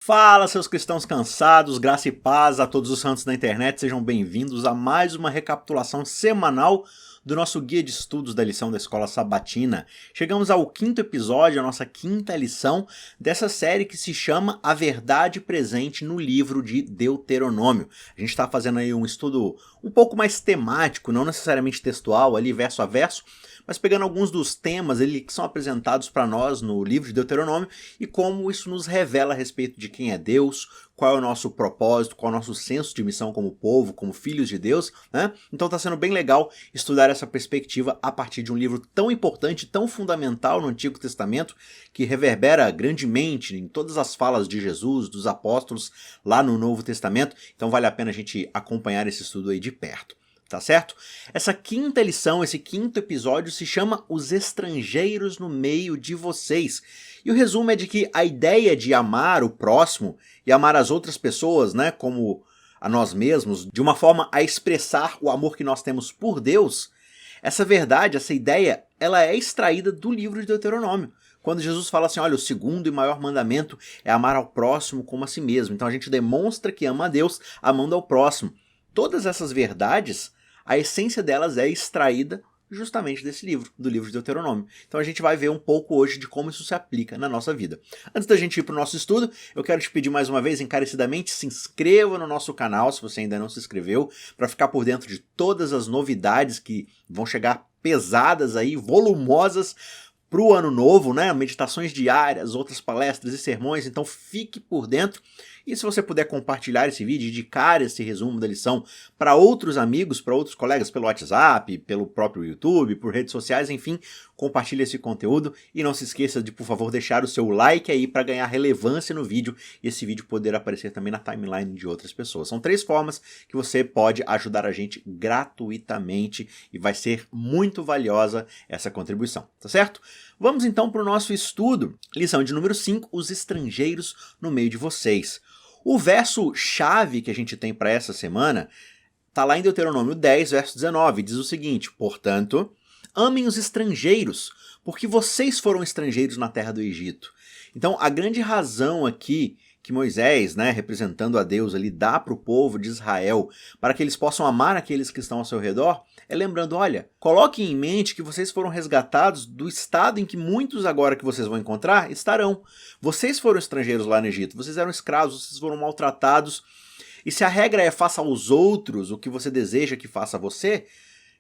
Fala, seus cristãos cansados, graça e paz a todos os santos da internet, sejam bem-vindos a mais uma recapitulação semanal do nosso guia de estudos da lição da Escola Sabatina. Chegamos ao quinto episódio, a nossa quinta lição dessa série que se chama A Verdade Presente no Livro de Deuteronômio. A gente está fazendo aí um estudo um pouco mais temático, não necessariamente textual, ali verso a verso, mas pegando alguns dos temas ali que são apresentados para nós no livro de Deuteronômio e como isso nos revela a respeito de quem é Deus, qual é o nosso propósito, qual é o nosso senso de missão como povo, como filhos de Deus, né? Então está sendo bem legal estudar essa perspectiva a partir de um livro tão importante, tão fundamental no Antigo Testamento, que reverbera grandemente em todas as falas de Jesus, dos apóstolos, lá no Novo Testamento. Então vale a pena a gente acompanhar esse estudo aí de perto. Tá certo? Essa quinta lição, esse quinto episódio se chama Os Estrangeiros no Meio de Vocês. E o resumo é de que a ideia de amar o próximo e amar as outras pessoas, né, como a nós mesmos, de uma forma a expressar o amor que nós temos por Deus, essa verdade, essa ideia, ela é extraída do livro de Deuteronômio. Quando Jesus fala assim, olha, o segundo e maior mandamento é amar ao próximo como a si mesmo. Então a gente demonstra que ama a Deus amando ao próximo. Todas essas verdades, a essência delas é extraída justamente desse livro, do livro de Deuteronômio. Então a gente vai ver um pouco hoje de como isso se aplica na nossa vida. Antes da gente ir para o nosso estudo, eu quero te pedir mais uma vez, encarecidamente, se inscreva no nosso canal, se você ainda não se inscreveu, para ficar por dentro de todas as novidades que vão chegar pesadas aí, volumosas, para o ano novo, né? Meditações diárias, outras palestras e sermões, então fique por dentro. E se você puder compartilhar esse vídeo, indicar esse resumo da lição para outros amigos, para outros colegas pelo WhatsApp, pelo próprio YouTube, por redes sociais, enfim, compartilhe esse conteúdo e não se esqueça de, por favor, deixar o seu like aí para ganhar relevância no vídeo e esse vídeo poder aparecer também na timeline de outras pessoas. São 3 formas que você pode ajudar a gente gratuitamente e vai ser muito valiosa essa contribuição, tá certo? Vamos então para o nosso estudo, lição de número 5, os estrangeiros no meio de vocês. O verso-chave que a gente tem para essa semana está lá em Deuteronômio 10, verso 19, diz o seguinte, portanto, amem os estrangeiros, porque vocês foram estrangeiros na terra do Egito. Então, a grande razão aqui que Moisés, né, representando a Deus ali, dá para o povo de Israel, para que eles possam amar aqueles que estão ao seu redor, é lembrando, olha, coloquem em mente que vocês foram resgatados do estado em que muitos agora que vocês vão encontrar estarão. Vocês foram estrangeiros lá no Egito, vocês eram escravos, vocês foram maltratados, e se a regra é faça aos outros o que você deseja que faça a você,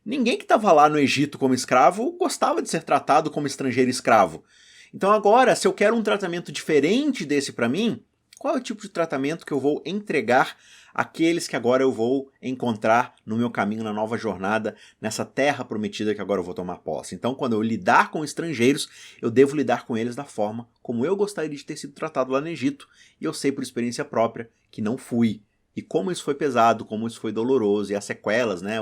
ninguém que estava lá no Egito como escravo gostava de ser tratado como estrangeiro escravo. Então agora, se eu quero um tratamento diferente desse para mim, qual é o tipo de tratamento que eu vou entregar àqueles que agora eu vou encontrar no meu caminho, na nova jornada, nessa terra prometida que agora eu vou tomar posse? Então, quando eu lidar com estrangeiros, eu devo lidar com eles da forma como eu gostaria de ter sido tratado lá no Egito. E eu sei por experiência própria que não fui. E como isso foi pesado, como isso foi doloroso, e as sequelas, né,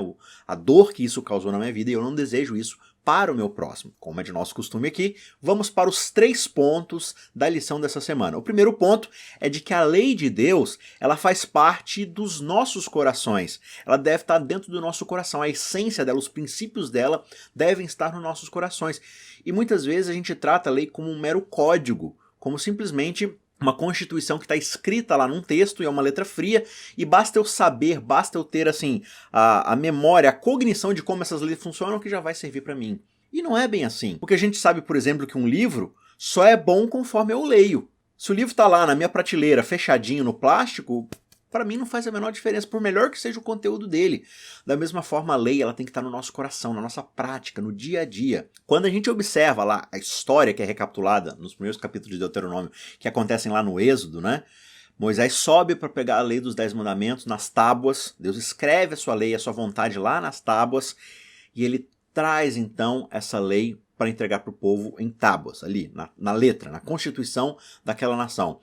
a dor que isso causou na minha vida, e eu não desejo isso para o meu próximo. Como é de nosso costume aqui, vamos para os 3 pontos da lição dessa semana. O primeiro ponto é de que a lei de Deus, ela faz parte dos nossos corações. Ela deve estar dentro do nosso coração. A essência dela, os princípios dela devem estar nos nossos corações. E muitas vezes a gente trata a lei como um mero código, como simplesmente uma constituição que está escrita lá num texto e é uma letra fria, e basta eu saber, basta eu ter assim a memória, a cognição de como essas leis funcionam que já vai servir para mim. E não é bem assim, porque a gente sabe, por exemplo, que um livro só é bom conforme eu leio. Se o livro está lá na minha prateleira, fechadinho no plástico, para mim não faz a menor diferença, por melhor que seja o conteúdo dele. Da mesma forma, a lei ela tem que estar no nosso coração, na nossa prática, no dia a dia. Quando a gente observa lá a história que é recapitulada nos primeiros capítulos de Deuteronômio, que acontecem lá no Êxodo, né? Moisés sobe para pegar a lei dos 10 mandamentos nas tábuas, Deus escreve a sua lei, a sua vontade lá nas tábuas, e ele traz então essa lei para entregar para o povo em tábuas, ali, na letra, na constituição daquela nação.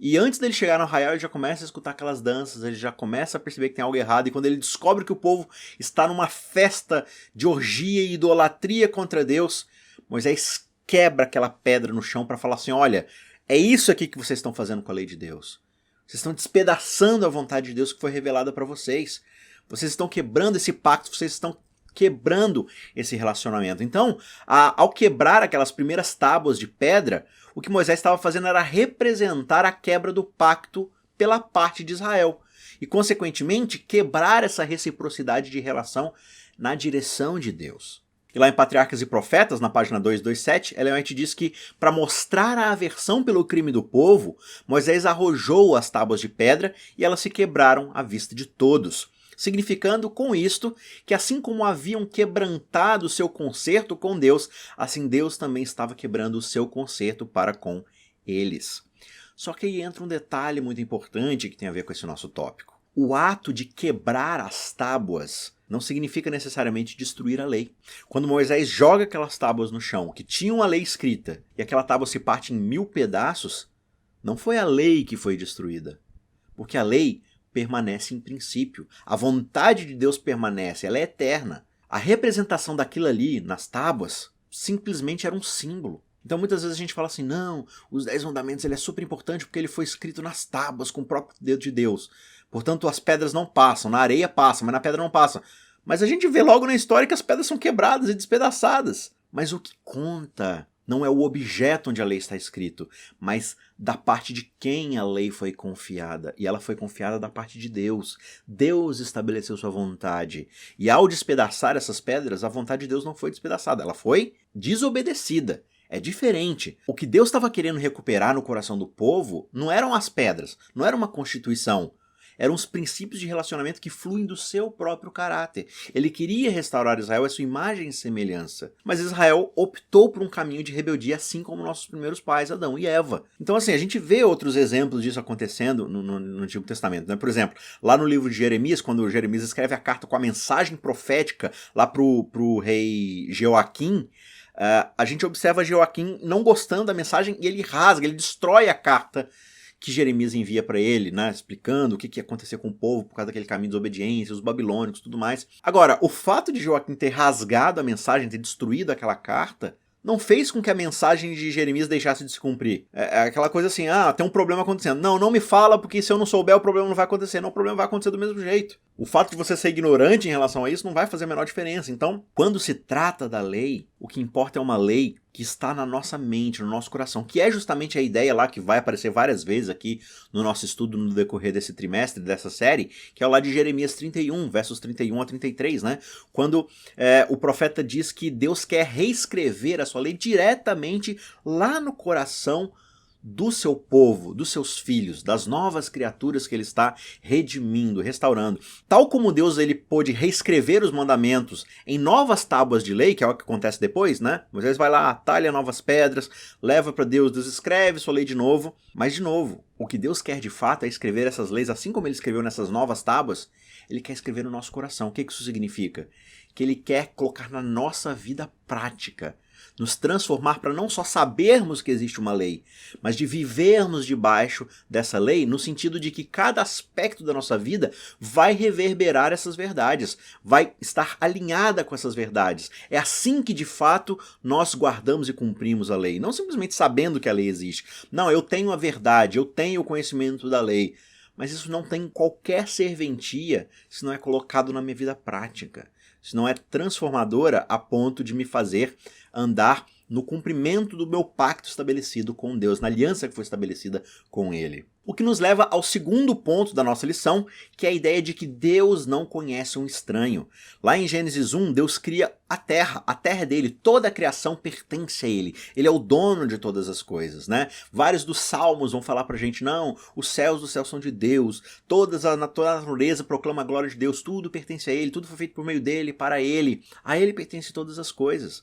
E antes dele chegar no arraial, ele já começa a escutar aquelas danças, ele já começa a perceber que tem algo errado, e quando ele descobre que o povo está numa festa de orgia e idolatria contra Deus, Moisés quebra aquela pedra no chão para falar assim, olha, é isso aqui que vocês estão fazendo com a lei de Deus. Vocês estão despedaçando a vontade de Deus que foi revelada para vocês. Vocês estão quebrando esse pacto, vocês estão quebrando esse relacionamento. Então, ao quebrar aquelas primeiras tábuas de pedra, o que Moisés estava fazendo era representar a quebra do pacto pela parte de Israel. E, consequentemente, quebrar essa reciprocidade de relação na direção de Deus. E lá em Patriarcas e Profetas, na página 227, Ellen White diz que, para mostrar a aversão pelo crime do povo, Moisés arrojou as tábuas de pedra e elas se quebraram à vista de todos, significando com isto que assim como haviam quebrantado o seu concerto com Deus, assim Deus também estava quebrando o seu concerto para com eles. Só que aí entra um detalhe muito importante que tem a ver com esse nosso tópico. O ato de quebrar as tábuas não significa necessariamente destruir a lei. Quando Moisés joga aquelas tábuas no chão, que tinham a lei escrita, e aquela tábua se parte em 1000 pedaços, não foi a lei que foi destruída. Porque a lei permanece em princípio. A vontade de Deus permanece, ela é eterna. A representação daquilo ali, nas tábuas, simplesmente era um símbolo. Então muitas vezes a gente fala assim, não, os 10 mandamentos ele é super importante porque ele foi escrito nas tábuas com o próprio dedo de Deus. Portanto, as pedras não passam, na areia passa, mas na pedra não passa. Mas a gente vê logo na história que as pedras são quebradas e despedaçadas. Mas o que conta não é o objeto onde a lei está escrito, mas da parte de quem a lei foi confiada. E ela foi confiada da parte de Deus. Deus estabeleceu sua vontade. E ao despedaçar essas pedras, a vontade de Deus não foi despedaçada, ela foi desobedecida. É diferente. O que Deus estava querendo recuperar no coração do povo não eram as pedras, não era uma constituição. Eram os princípios de relacionamento que fluem do seu próprio caráter. Ele queria restaurar Israel à sua imagem e semelhança. Mas Israel optou por um caminho de rebeldia, assim como nossos primeiros pais, Adão e Eva. Então, assim, a gente vê outros exemplos disso acontecendo no Antigo Testamento, né? Por exemplo, lá no livro de Jeremias, quando Jeremias escreve a carta com a mensagem profética lá pro rei Jeoaquim, a gente observa Jeoaquim não gostando da mensagem e ele rasga, ele destrói a carta que Jeremias envia para ele, né, explicando o que ia acontecer com o povo por causa daquele caminho de desobediência, os babilônicos e tudo mais. Agora, o fato de Joaquim ter rasgado a mensagem, ter destruído aquela carta, não fez com que a mensagem de Jeremias deixasse de se cumprir. É aquela coisa assim, tem um problema acontecendo. Não me fala, porque se eu não souber, o problema não vai acontecer. Não, o problema vai acontecer do mesmo jeito. O fato de você ser ignorante em relação a isso não vai fazer a menor diferença. Então, quando se trata da lei, o que importa é uma lei que está na nossa mente, no nosso coração, que é justamente a ideia lá que vai aparecer várias vezes aqui no nosso estudo no decorrer desse trimestre, dessa série, que é o lá de Jeremias 31, versos 31 a 33, né? Quando o profeta diz que Deus quer reescrever a sua lei diretamente lá no coração do seu povo, dos seus filhos, das novas criaturas que ele está redimindo, restaurando. Tal como Deus ele pôde reescrever os mandamentos em novas tábuas de lei, que é o que acontece depois, né? Moisés vai lá, talha novas pedras, leva para Deus, Deus escreve sua lei de novo. Mas, de novo, o que Deus quer de fato é escrever essas leis, assim como ele escreveu nessas novas tábuas, ele quer escrever no nosso coração. O que isso significa? Que ele quer colocar na nossa vida prática, nos transformar para não só sabermos que existe uma lei, mas de vivermos debaixo dessa lei, no sentido de que cada aspecto da nossa vida vai reverberar essas verdades, vai estar alinhada com essas verdades. É assim que de fato nós guardamos e cumprimos a lei, não simplesmente sabendo que a lei existe. Não, eu tenho a verdade, eu tenho o conhecimento da lei, mas isso não tem qualquer serventia se não é colocado na minha vida prática. Se não é transformadora a ponto de me fazer andar no cumprimento do meu pacto estabelecido com Deus, na aliança que foi estabelecida com Ele. O que nos leva ao segundo ponto da nossa lição, que é a ideia de que Deus não conhece um estranho. Lá em Gênesis 1, Deus cria a terra é dele, toda a criação pertence a Ele. Ele é o dono de todas as coisas, né? Vários dos salmos vão falar pra gente, não, os céus dos céus são de Deus, toda a natureza proclama a glória de Deus, tudo pertence a Ele, tudo foi feito por meio dele, para Ele. A Ele pertence todas as coisas.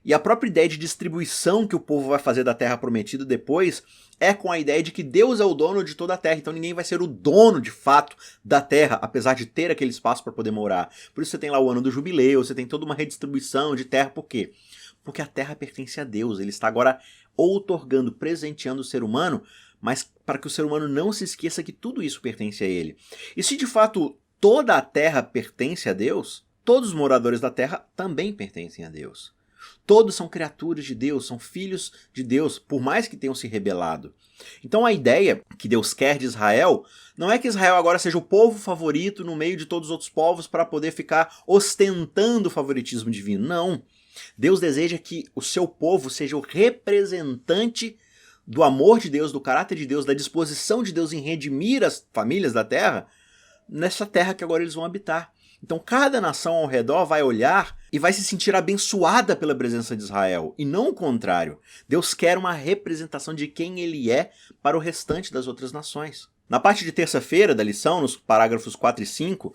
E a própria ideia de distribuição que o povo vai fazer da terra prometida depois é com a ideia de que Deus é o dono de toda a terra. Então ninguém vai ser o dono de fato da terra, apesar de ter aquele espaço para poder morar. Por isso você tem lá o ano do jubileu, você tem toda uma redistribuição de terra. Por quê? Porque a terra pertence a Deus. Ele está agora outorgando, presenteando o ser humano, mas para que o ser humano não se esqueça que tudo isso pertence a ele. E se de fato toda a terra pertence a Deus, todos os moradores da terra também pertencem a Deus. Todos são criaturas de Deus, são filhos de Deus, por mais que tenham se rebelado. Então a ideia que Deus quer de Israel não é que Israel agora seja o povo favorito no meio de todos os outros povos para poder ficar ostentando o favoritismo divino. Não. Deus deseja que o seu povo seja o representante do amor de Deus, do caráter de Deus, da disposição de Deus em redimir as famílias da terra, nessa terra que agora eles vão habitar. Então cada nação ao redor vai olhar e vai se sentir abençoada pela presença de Israel, e não o contrário. Deus quer uma representação de quem ele é para o restante das outras nações. Na parte de terça-feira da lição, nos parágrafos 4 e 5,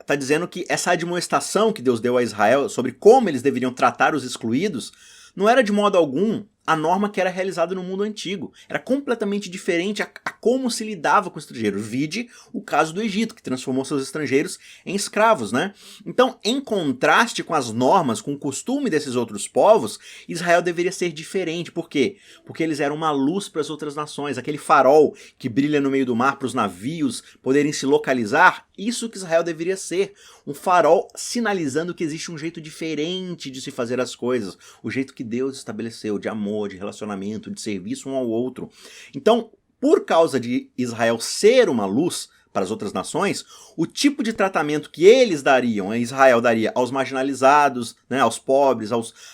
está dizendo que essa admoestação que Deus deu a Israel sobre como eles deveriam tratar os excluídos não era de modo algum a norma que era realizada no mundo antigo. Era completamente diferente a como se lidava com estrangeiros. Vide o caso do Egito, que transformou seus estrangeiros em escravos, né? Então, em contraste com as normas, com o costume desses outros povos, Israel deveria ser diferente. Por quê? Porque eles eram uma luz para as outras nações, aquele farol que brilha no meio do mar para os navios poderem se localizar. Isso que Israel deveria ser, um farol sinalizando que existe um jeito diferente de se fazer as coisas, o jeito que Deus estabeleceu, de amor, de relacionamento, de serviço um ao outro. Então, por causa de Israel ser uma luz para as outras nações, o tipo de tratamento que eles dariam, Israel daria aos marginalizados, né, aos pobres,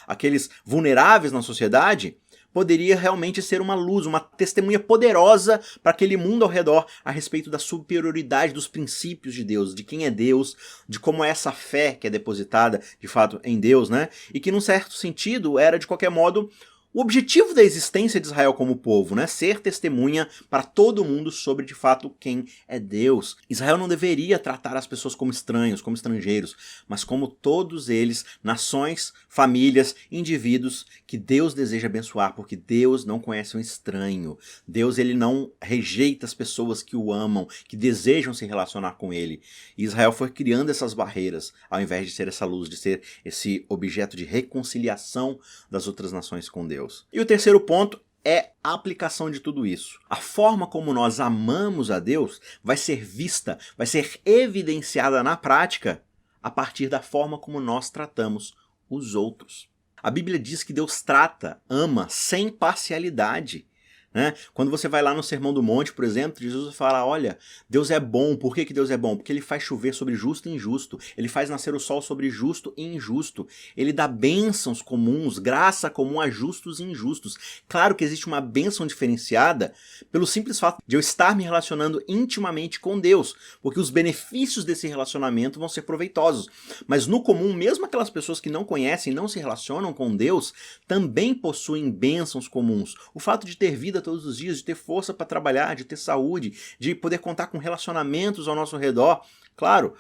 aqueles vulneráveis na sociedade, poderia realmente ser uma luz, uma testemunha poderosa para aquele mundo ao redor a respeito da superioridade dos princípios de Deus, de quem é Deus, de como é essa fé que é depositada de fato em Deus, né? E que num certo sentido era de qualquer modo o objetivo da existência de Israel como povo, né? Ser testemunha para todo mundo sobre de fato quem é Deus. Israel não deveria tratar as pessoas como estranhos, como estrangeiros, mas como todos eles, nações, famílias, indivíduos que Deus deseja abençoar, porque Deus não conhece um estranho. Deus ele não rejeita as pessoas que o amam, que desejam se relacionar com ele. E Israel foi criando essas barreiras, ao invés de ser essa luz, de ser esse objeto de reconciliação das outras nações com Deus. E o terceiro ponto é a aplicação de tudo isso. A forma como nós amamos a Deus vai ser vista, vai ser evidenciada na prática a partir da forma como nós tratamos os outros. A Bíblia diz que Deus trata, ama, sem parcialidade. Né? Quando você vai lá no Sermão do Monte, por exemplo, Jesus fala, olha, Deus é bom. Por que Deus é bom? Porque ele faz chover sobre justo e injusto. Ele faz nascer o sol sobre justo e injusto. Ele dá bênçãos comuns, graça comum a justos e injustos. Claro que existe uma bênção diferenciada pelo simples fato de eu estar me relacionando intimamente com Deus, porque os benefícios desse relacionamento vão ser proveitosos. Mas no comum, mesmo aquelas pessoas que não conhecem, não se relacionam com Deus, também possuem bênçãos comuns. O fato de ter vida todos os dias, de ter força para trabalhar, de ter saúde, de poder contar com relacionamentos ao nosso redor. Claro,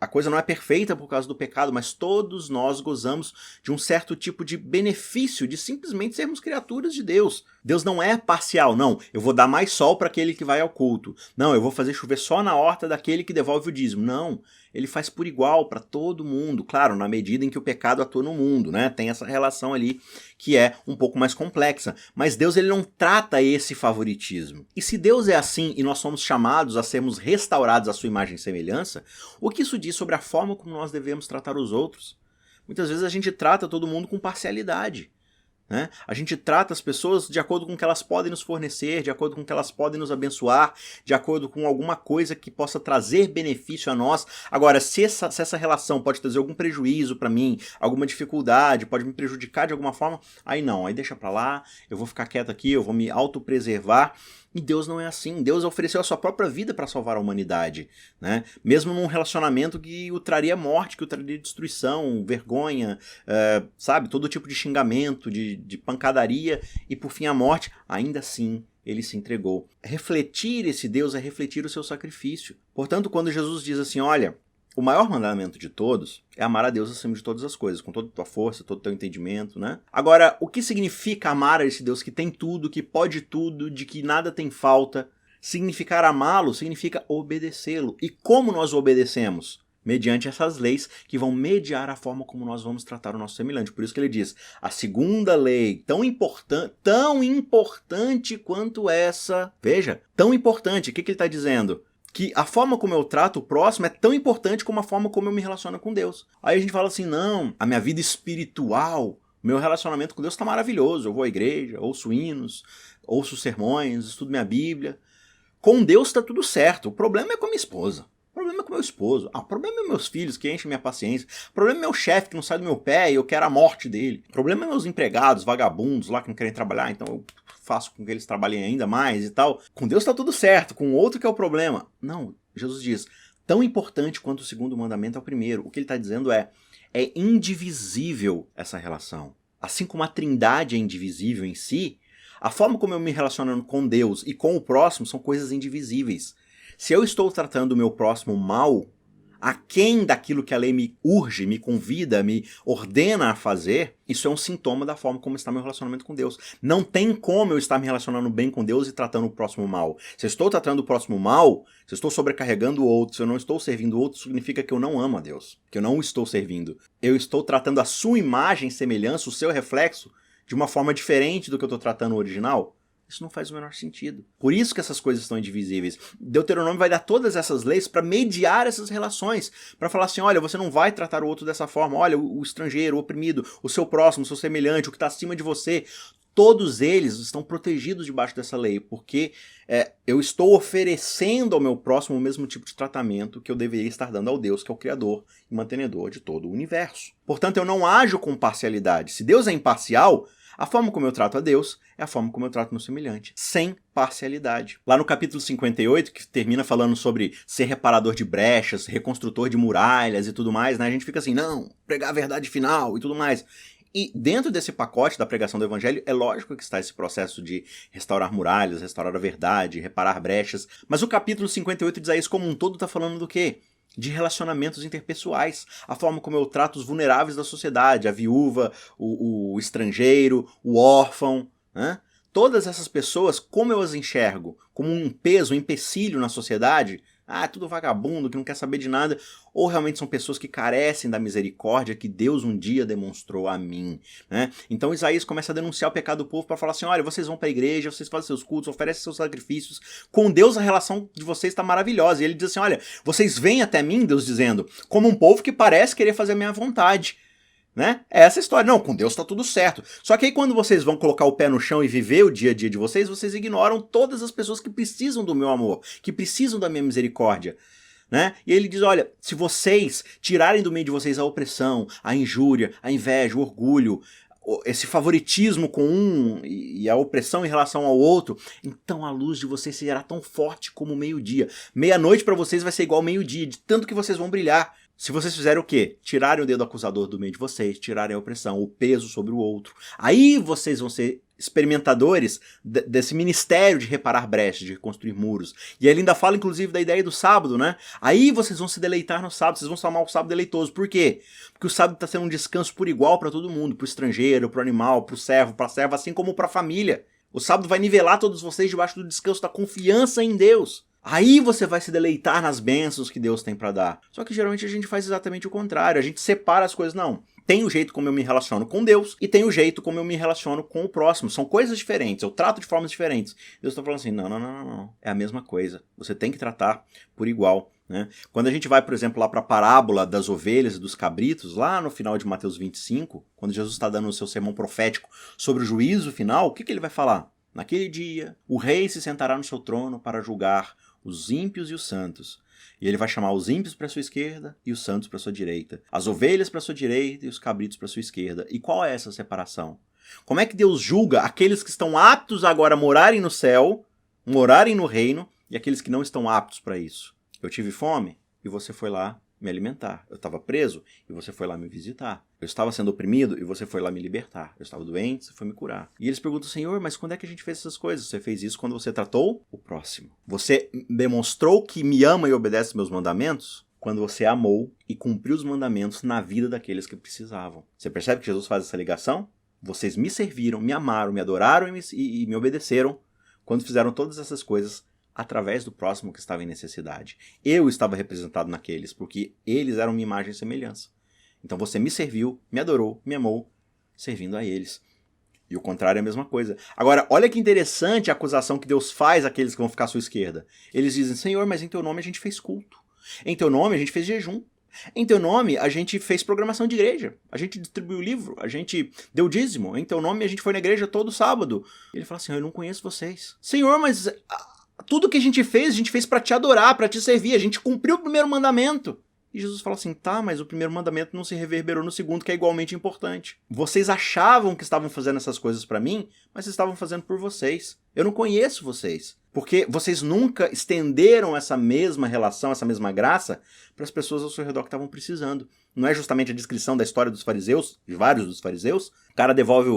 a coisa não é perfeita por causa do pecado, mas todos nós gozamos de um certo tipo de benefício de simplesmente sermos criaturas de Deus. Deus não é parcial, não, eu vou dar mais sol para aquele que vai ao culto. Não, eu vou fazer chover só na horta daquele que devolve o dízimo. Não, ele faz por igual para todo mundo, claro, na medida em que o pecado atua no mundo, né? Tem essa relação ali que é um pouco mais complexa. Mas Deus ele não trata esse favoritismo. E se Deus é assim e nós somos chamados a sermos restaurados à sua imagem e semelhança, o que isso diz sobre a forma como nós devemos tratar os outros? Muitas vezes a gente trata todo mundo com parcialidade. Né? A gente trata as pessoas de acordo com o que elas podem nos fornecer, de acordo com o que elas podem nos abençoar, de acordo com alguma coisa que possa trazer benefício a nós. Agora, se essa relação pode trazer algum prejuízo para mim, alguma dificuldade, pode me prejudicar de alguma forma, aí não, aí deixa para lá, eu vou ficar quieto aqui, eu vou me autopreservar. E Deus não é assim. Deus ofereceu a sua própria vida para salvar a humanidade, né? Mesmo num relacionamento que o traria morte, que o traria destruição, vergonha, sabe? Todo tipo de xingamento, de pancadaria e por fim a morte, ainda assim ele se entregou. Refletir esse Deus é refletir o seu sacrifício. Portanto, quando Jesus diz assim, olha, o maior mandamento de todos é amar a Deus acima de todas as coisas, com toda a tua força, todo o teu entendimento, né? Agora, o que significa amar a esse Deus que tem tudo, que pode tudo, de que nada tem falta? Significar amá-lo significa obedecê-lo. E como nós o obedecemos? Mediante essas leis que vão mediar a forma como nós vamos tratar o nosso semelhante. Por isso que ele diz, a segunda lei, tão importante quanto essa, veja, tão importante, o que ele está dizendo? Que a forma como eu trato o próximo é tão importante como a forma como eu me relaciono com Deus. Aí a gente fala assim, não, a minha vida espiritual Meu relacionamento com Deus está maravilhoso. Eu vou à igreja, ouço hinos, ouço sermões, estudo minha Bíblia. Com Deus está tudo certo. O problema é com a minha esposa. O problema é com meu esposo. O problema é meus filhos que enchem minha paciência. O problema é meu chefe que não sai do meu pé e eu quero a morte dele. O problema é meus empregados, vagabundos lá que não querem trabalhar, então eu faço com que eles trabalhem ainda mais e tal. Com Deus está tudo certo, com o outro que é o problema. Não, Jesus diz, tão importante quanto o segundo mandamento é o primeiro. O que ele está dizendo é indivisível essa relação. Assim como a trindade é indivisível em si, a forma como eu me relaciono com Deus e com o próximo são coisas indivisíveis. Se eu estou tratando o meu próximo mal, aquém daquilo que a lei me urge, me convida, me ordena a fazer, isso é um sintoma da forma como está meu relacionamento com Deus. Não tem como eu estar me relacionando bem com Deus e tratando o próximo mal. Se eu estou tratando o próximo mal, se eu estou sobrecarregando o outro, se eu não estou servindo o outro, significa que eu não amo a Deus, que eu não o estou servindo. Eu estou tratando a sua imagem e semelhança, o seu reflexo, de uma forma diferente do que eu estou tratando o original. Isso não faz o menor sentido. Por isso que essas coisas estão indivisíveis. Deuteronômio vai dar todas essas leis para mediar essas relações. Para falar assim, olha, você não vai tratar o outro dessa forma. Olha, o estrangeiro, o oprimido, o seu próximo, o seu semelhante, o que está acima de você. Todos eles estão protegidos debaixo dessa lei. Porque eu estou oferecendo ao meu próximo o mesmo tipo de tratamento que eu deveria estar dando ao Deus, que é o Criador e mantenedor de todo o universo. Portanto, eu não ajo com parcialidade. Se Deus é imparcial, a forma como eu trato a Deus é a forma como eu trato meu semelhante, sem parcialidade. Lá no capítulo 58, que termina falando sobre ser reparador de brechas, reconstrutor de muralhas e tudo mais, né? A gente fica assim, não, pregar a verdade final e tudo mais. E dentro desse pacote da pregação do evangelho, é lógico que está esse processo de restaurar muralhas, restaurar a verdade, reparar brechas. Mas o capítulo 58 de Isaías como um todo está falando do quê? De relacionamentos interpessoais, a forma como eu trato os vulneráveis da sociedade, a viúva, o estrangeiro, o órfão, né? Todas essas pessoas, como eu as enxergo? Como um peso, um empecilho na sociedade? Ah, é tudo vagabundo, que não quer saber de nada. Ou realmente são pessoas que carecem da misericórdia que Deus um dia demonstrou a mim, né? Então Isaías começa a denunciar o pecado do povo para falar assim, olha, vocês vão para a igreja, vocês fazem seus cultos, oferecem seus sacrifícios. Com Deus a relação de vocês está maravilhosa. E ele diz assim, olha, vocês vêm até mim, Deus dizendo, como um povo que parece querer fazer a minha vontade. Né? É essa história. Não, com Deus tá tudo certo. Só que aí quando vocês vão colocar o pé no chão e viver o dia a dia de vocês, vocês ignoram todas as pessoas que precisam do meu amor, que precisam da minha misericórdia. Né? E ele diz, olha, se vocês tirarem do meio de vocês a opressão, a injúria, a inveja, o orgulho, esse favoritismo com um e a opressão em relação ao outro, então a luz de vocês será tão forte como o meio-dia. Meia-noite para vocês vai ser igual ao meio-dia, de tanto que vocês vão brilhar. Se vocês fizerem o quê? Tirarem o dedo acusador do meio de vocês, tirarem a opressão, o peso sobre o outro. Aí vocês vão ser experimentadores desse ministério de reparar brechas, de reconstruir muros. E ele ainda fala, inclusive, da ideia do sábado, né? Aí vocês vão se deleitar no sábado, vocês vão chamar o sábado deleitoso. Por quê? Porque o sábado está sendo um descanso por igual para todo mundo, para o estrangeiro, para o animal, para o servo, para a serva, assim como para a família. O sábado vai nivelar todos vocês debaixo do descanso da confiança em Deus. Aí você vai se deleitar nas bênçãos que Deus tem para dar. Só que geralmente a gente faz exatamente o contrário. A gente separa as coisas. Não. Tem o jeito como eu me relaciono com Deus e tem o jeito como eu me relaciono com o próximo. São coisas diferentes. Eu trato de formas diferentes. Deus está falando assim, não. É a mesma coisa. Você tem que tratar por igual. Né? Quando a gente vai, por exemplo, lá para a parábola das ovelhas e dos cabritos, lá no final de Mateus 25, quando Jesus está dando o seu sermão profético sobre o juízo final, o que ele vai falar? Naquele dia, o rei se sentará no seu trono para julgar os ímpios e os santos. E ele vai chamar os ímpios para sua esquerda e os santos para sua direita. As ovelhas para sua direita e os cabritos para sua esquerda. E qual é essa separação? Como é que Deus julga aqueles que estão aptos agora a morarem no céu, morarem no reino, e aqueles que não estão aptos para isso? Eu tive fome e você foi lá me alimentar. Eu estava preso e você foi lá me visitar. Eu estava sendo oprimido e você foi lá me libertar. Eu estava doente, você foi me curar. E eles perguntam, Senhor, mas quando é que a gente fez essas coisas? Você fez isso quando você tratou o próximo. Você demonstrou que me ama e obedece meus mandamentos quando você amou e cumpriu os mandamentos na vida daqueles que precisavam. Você percebe que Jesus faz essa ligação? Vocês me serviram, me amaram, me adoraram e me obedeceram quando fizeram todas essas coisas através do próximo que estava em necessidade. Eu estava representado naqueles, porque eles eram minha imagem e semelhança. Então você me serviu, me adorou, me amou, servindo a eles. E o contrário é a mesma coisa. Agora, olha que interessante a acusação que Deus faz àqueles que vão ficar à sua esquerda. Eles dizem, Senhor, mas em teu nome a gente fez culto. Em teu nome a gente fez jejum. Em teu nome, a gente fez programação de igreja. A gente distribuiu livro, a gente deu dízimo. Em teu nome, a gente foi na igreja todo sábado. E ele fala assim, eu não conheço vocês. Senhor, mas tudo que a gente fez para te adorar, para te servir. A gente cumpriu o primeiro mandamento. E Jesus fala assim, tá, mas o primeiro mandamento não se reverberou no segundo, que é igualmente importante. Vocês achavam que estavam fazendo essas coisas para mim, mas vocês estavam fazendo por vocês. Eu não conheço vocês. Porque vocês nunca estenderam essa mesma relação, essa mesma graça, para as pessoas ao seu redor que estavam precisando. Não é justamente a descrição da história dos fariseus, de vários dos fariseus? O cara devolve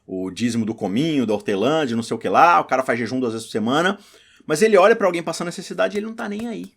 o dízimo do cominho, da hortelã, de não sei o que lá, o cara faz jejum 2 vezes por semana, mas ele olha para alguém passando necessidade e ele não tá nem aí.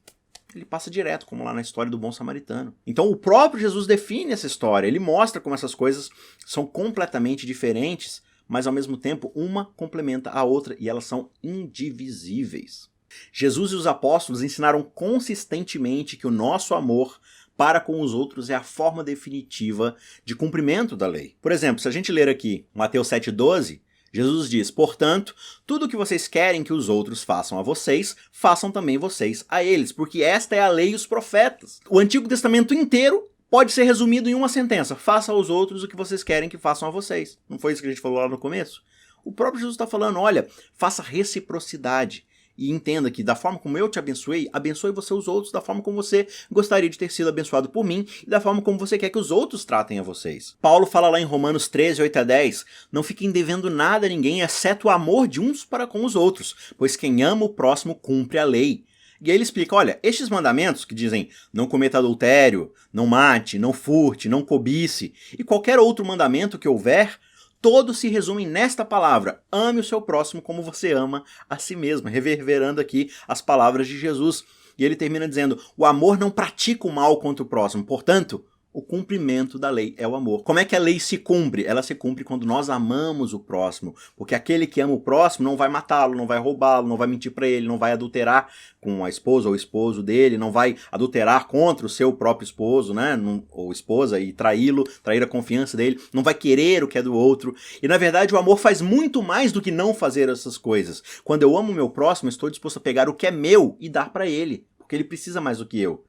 Ele passa direto, como lá na história do bom samaritano. Então o próprio Jesus define essa história, ele mostra como essas coisas são completamente diferentes, mas ao mesmo tempo uma complementa a outra e elas são indivisíveis. Jesus e os apóstolos ensinaram consistentemente que o nosso amor para com os outros é a forma definitiva de cumprimento da lei. Por exemplo, se a gente ler aqui Mateus 7,12, Jesus diz, portanto, tudo o que vocês querem que os outros façam a vocês, façam também vocês a eles, porque esta é a lei e os profetas. O Antigo Testamento inteiro pode ser resumido em uma sentença, faça aos outros o que vocês querem que façam a vocês. Não foi isso que a gente falou lá no começo? O próprio Jesus está falando, olha, faça reciprocidade. E entenda que da forma como eu te abençoei, abençoe você os outros da forma como você gostaria de ter sido abençoado por mim e da forma como você quer que os outros tratem a vocês. Paulo fala lá em Romanos 13, 8-10, não fiquem devendo nada a ninguém, exceto o amor de uns para com os outros, pois quem ama o próximo cumpre a lei. E aí ele explica, olha, estes mandamentos que dizem não cometa adultério, não mate, não furte, não cobice, e qualquer outro mandamento que houver, todos se resumem nesta palavra, ame o seu próximo como você ama a si mesmo, reverberando aqui as palavras de Jesus. E ele termina dizendo, o amor não pratica o mal contra o próximo, portanto, o cumprimento da lei é o amor. Como é que a lei se cumpre? Ela se cumpre quando nós amamos o próximo, porque aquele que ama o próximo não vai matá-lo, não vai roubá-lo, não vai mentir para ele, não vai adulterar com a esposa ou o esposo dele, não vai adulterar contra o seu próprio esposo, né, ou esposa e traí-lo, trair a confiança dele, não vai querer o que é do outro. E na verdade o amor faz muito mais do que não fazer essas coisas. Quando eu amo o meu próximo, estou disposto a pegar o que é meu e dar para ele, porque ele precisa mais do que eu.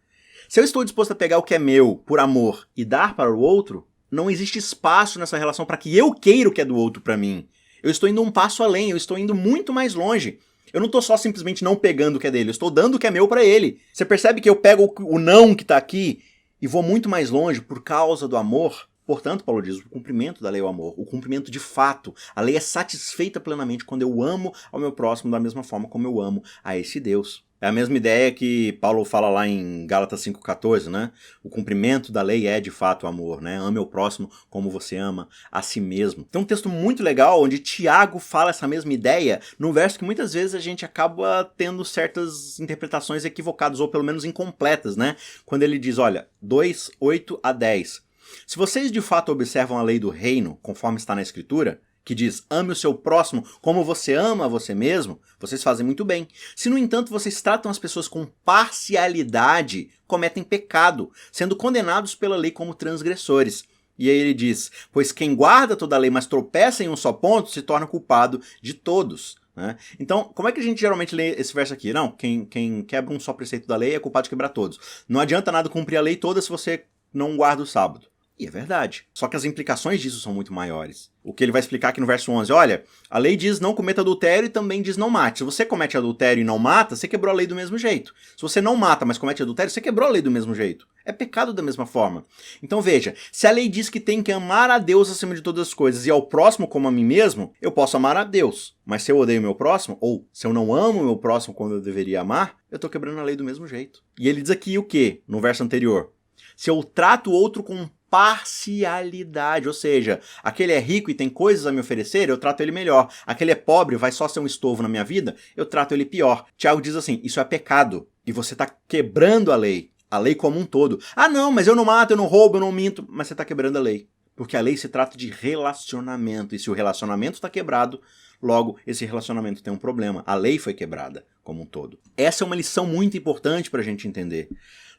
Se eu estou disposto a pegar o que é meu por amor e dar para o outro, não existe espaço nessa relação para que eu queira o que é do outro para mim. Eu estou indo um passo além, eu estou indo muito mais longe. Eu não estou só simplesmente não pegando o que é dele, eu estou dando o que é meu para ele. Você percebe que eu pego o não que está aqui e vou muito mais longe por causa do amor? Portanto, Paulo diz, o cumprimento da lei é o amor, o cumprimento de fato. A lei é satisfeita plenamente quando eu amo ao meu próximo da mesma forma como eu amo a esse Deus. É a mesma ideia que Paulo fala lá em Gálatas 5,14, né? O cumprimento da lei é de fato o amor, né? Ame o próximo como você ama a si mesmo. Tem um texto muito legal onde Tiago fala essa mesma ideia num verso que muitas vezes a gente acaba tendo certas interpretações equivocadas ou pelo menos incompletas, né? Quando ele diz, olha, 2, 8-10. Se vocês de fato observam a lei do reino, conforme está na Escritura, que diz, ame o seu próximo como você ama a você mesmo, vocês fazem muito bem. Se, no entanto, vocês tratam as pessoas com parcialidade, cometem pecado, sendo condenados pela lei como transgressores. E aí ele diz, pois quem guarda toda a lei, mas tropeça em um só ponto, se torna culpado de todos. Né? Então, como é que a gente geralmente lê esse verso aqui? Não, quem quebra um só preceito da lei é culpado de quebrar todos. Não adianta nada cumprir a lei toda se você não guarda o sábado. E é verdade. Só que as implicações disso são muito maiores. O que ele vai explicar aqui no verso 11, olha, a lei diz não cometa adultério e também diz não mate. Se você comete adultério e não mata, você quebrou a lei do mesmo jeito. Se você não mata, mas comete adultério, você quebrou a lei do mesmo jeito. É pecado da mesma forma. Então veja, se a lei diz que tem que amar a Deus acima de todas as coisas e ao próximo como a mim mesmo, eu posso amar a Deus. Mas se eu odeio o meu próximo, ou se eu não amo o meu próximo quando eu deveria amar, eu estou quebrando a lei do mesmo jeito. E ele diz aqui o quê? No verso anterior. Se eu trato o outro com parcialidade, ou seja, aquele é rico e tem coisas a me oferecer, eu trato ele melhor. Aquele é pobre, vai só ser um estorvo na minha vida, eu trato ele pior. Tiago diz assim, isso é pecado, e você está quebrando a lei como um todo. Ah não, mas eu não mato, eu não roubo, eu não minto, mas você está quebrando a lei. Porque a lei se trata de relacionamento, e se o relacionamento está quebrado, logo esse relacionamento tem um problema. A lei foi quebrada como um todo. Essa é uma lição muito importante para a gente entender.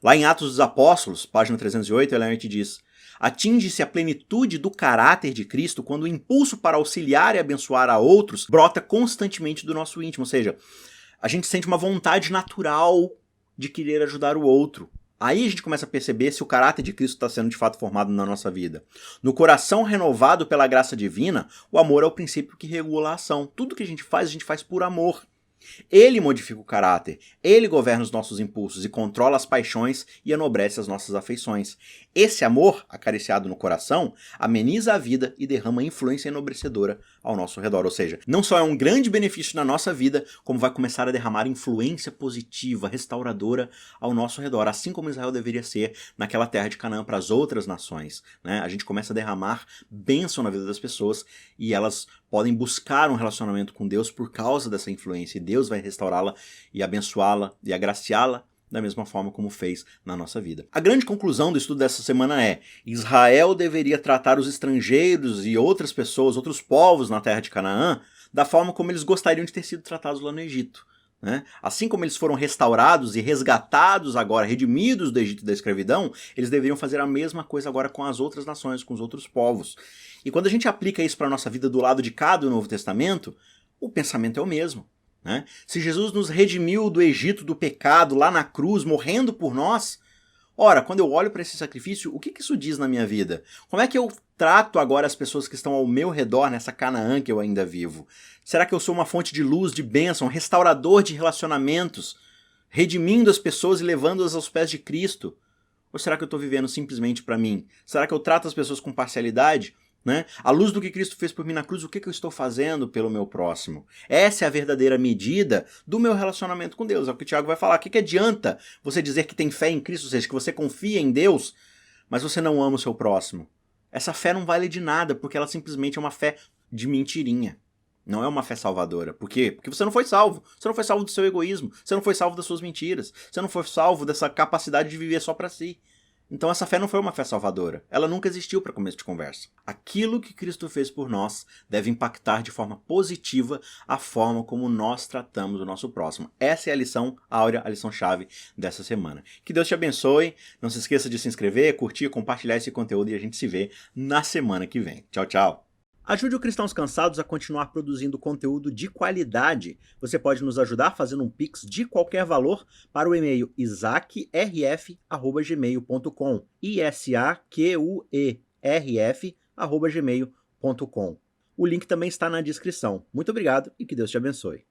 Lá em Atos dos Apóstolos, página 308, Ellen White diz, atinge-se a plenitude do caráter de Cristo quando o impulso para auxiliar e abençoar a outros brota constantemente do nosso íntimo. Ou seja, a gente sente uma vontade natural de querer ajudar o outro. Aí a gente começa a perceber se o caráter de Cristo está sendo de fato formado na nossa vida. No coração renovado pela graça divina, o amor é o princípio que regula a ação. Tudo que a gente faz por amor. Ele modifica o caráter, ele governa os nossos impulsos e controla as paixões e enobrece as nossas afeições. Esse amor, acariciado no coração, ameniza a vida e derrama influência enobrecedora ao nosso redor. Ou seja, não só é um grande benefício na nossa vida, como vai começar a derramar influência positiva, restauradora ao nosso redor, assim como Israel deveria ser naquela terra de Canaã para as outras nações, né? A gente começa a derramar bênção na vida das pessoas e elas podem buscar um relacionamento com Deus por causa dessa influência, e Deus vai restaurá-la e abençoá-la e agraciá-la da mesma forma como fez na nossa vida. A grande conclusão do estudo dessa semana é: Israel deveria tratar os estrangeiros e outras pessoas, outros povos na terra de Canaã, da forma como eles gostariam de ter sido tratados lá no Egito. Né? Assim como eles foram restaurados e resgatados agora, redimidos do Egito da escravidão, eles deveriam fazer a mesma coisa agora com as outras nações, com os outros povos. E quando a gente aplica isso para a nossa vida do lado de cá do Novo Testamento, o pensamento é o mesmo. Né? Se Jesus nos redimiu do Egito do pecado, lá na cruz, morrendo por nós, ora, quando eu olho para esse sacrifício, o que isso diz na minha vida? Como é que eu trato agora as pessoas que estão ao meu redor nessa Canaã que eu ainda vivo? Será que eu sou uma fonte de luz, de bênção, restaurador de relacionamentos, redimindo as pessoas e levando-as aos pés de Cristo? Ou será que eu estou vivendo simplesmente para mim? Será que eu trato as pessoas com parcialidade? Né? À luz do que Cristo fez por mim na cruz, o que eu estou fazendo pelo meu próximo? Essa é a verdadeira medida do meu relacionamento com Deus. É o que o Tiago vai falar. O que adianta você dizer que tem fé em Cristo, ou seja, que você confia em Deus, mas você não ama o seu próximo? Essa fé não vale de nada, porque ela simplesmente é uma fé de mentirinha. Não é uma fé salvadora. Por quê? Porque você não foi salvo. Você não foi salvo do seu egoísmo. Você não foi salvo das suas mentiras. Você não foi salvo dessa capacidade de viver só para si. Então essa fé não foi uma fé salvadora. Ela nunca existiu para começo de conversa. Aquilo que Cristo fez por nós deve impactar de forma positiva a forma como nós tratamos o nosso próximo. Essa é a lição áurea, a lição-chave dessa semana. Que Deus te abençoe. Não se esqueça de se inscrever, curtir, compartilhar esse conteúdo e a gente se vê na semana que vem. Tchau, tchau. Ajude o Cristãos Cansados a continuar produzindo conteúdo de qualidade. Você pode nos ajudar fazendo um Pix de qualquer valor para o e-mail isaquerf@gmail.com isaquerf@gmail.com. O link também está na descrição. Muito obrigado e que Deus te abençoe.